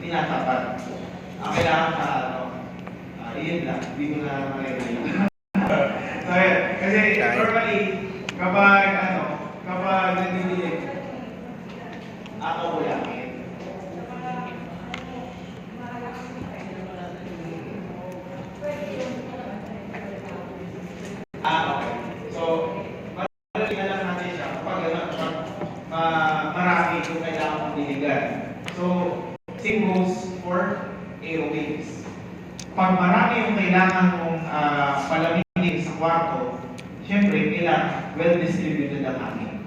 tinatapat. Ang kailangan ka, iyon lang, hindi ko na makikita. So, kasi normally, kapag nagdidilig, ako ulangin. Okay. So, marami na lang natin siya kapag marami kung kailangan mong diligan. So, same goes for aerobics. Pag marami yung kailangan mong palamigin sa kwarto, syempre, kailangan well-distributed ang hangin.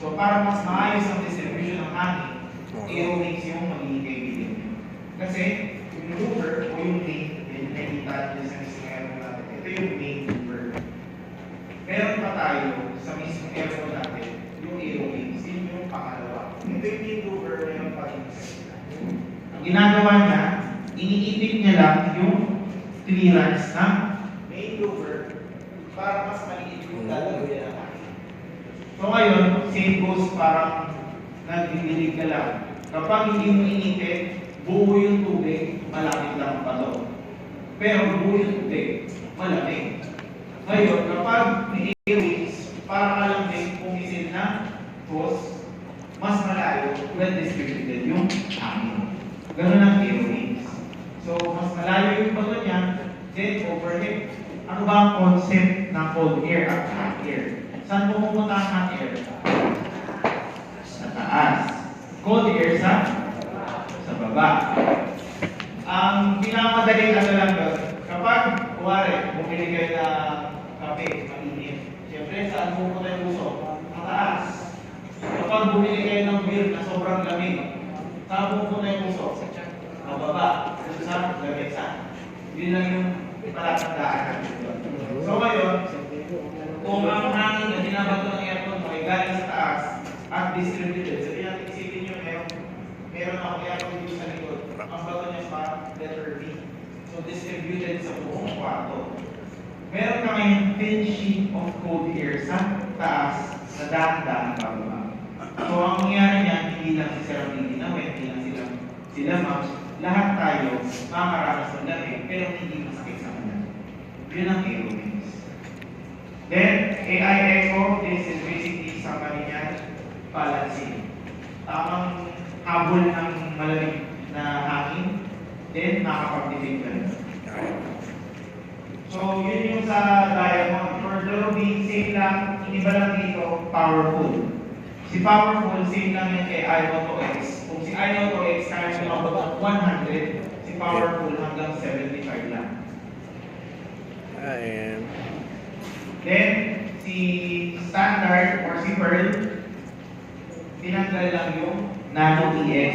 So, para mas maayos ang distribution ng hangin, aerobics yung magiging kaibigan nyo. Kasi, yung mover o yung main, yung nakikita nyo sa mismong aircon natin, ito yung main mover. Meron pa tayo sa mismong aircon natin, yung aerobics, yun yung pangalawa. Ito yung main mover, meron pa rin sa sila. Ang ginagawa niya, iniipit niya lang yung clearance ng main mover para mas maliit yung gagawin ng hangin. So ngayon, same goes parang nagdidilig ka lang. Kapag hindi mo inipit, buo yung tubig, malapit lang ang bato. Pero buo yung tubig, malamig. Ngayon, kapag may airways, para ka lang din pumisil na hose, mas malayo, well-distributed yung hangin. Ganun ang airways. So, mas malayo yung bato niya, then overhead. Ano ba ang concept ng cold air at hot air? Saan pumupunta ang hot air? Sa taas. Cold air sa baba. Ang pinakamadaling ano lang doon, kapag, kuwari, bumili kayo ng kape, mainit. Siyempre, saan pupunta yung puso? Ang taas. Kapag bumili kayo ng beer na sobrang lamig, saan pupunta yung puso? Ang baba. Sa lamig sa. Yun lang yung palatandaan natin doon. So ngayon, kung ang hangin na binabato ng aircon mo ay galing sa taas at distributed, sabi natin, isipin nyo, meron ako aircon dito sa likod. Ang bato niya sa letter B. So distributed sa buong kwarto. Meron ka ngayon thin sheet of cold air sa taas na dahan-dahan bababa. So ang mangyari niya, hindi lang si Sir Billy na hindi lang sila ma'am, lahat tayo makakaranas ng lamig pero hindi masakit sa kanya. Yun ang aerobics. Then, AI Echo, this is basically summary niya, balancing. Tamang habol ng malamig na hangin, then makakapag-dilig ka rin. So, yun yung sa diamond. For Derby, same lang, iniba lang dito, powerful. Si powerful, same lang yan kay iAuto X. Kung si iAuto X, kaya nyo lang 100, si powerful hanggang 75 lang. And Then, si standard or si Pearl, tinanggal lang yung Nano EX.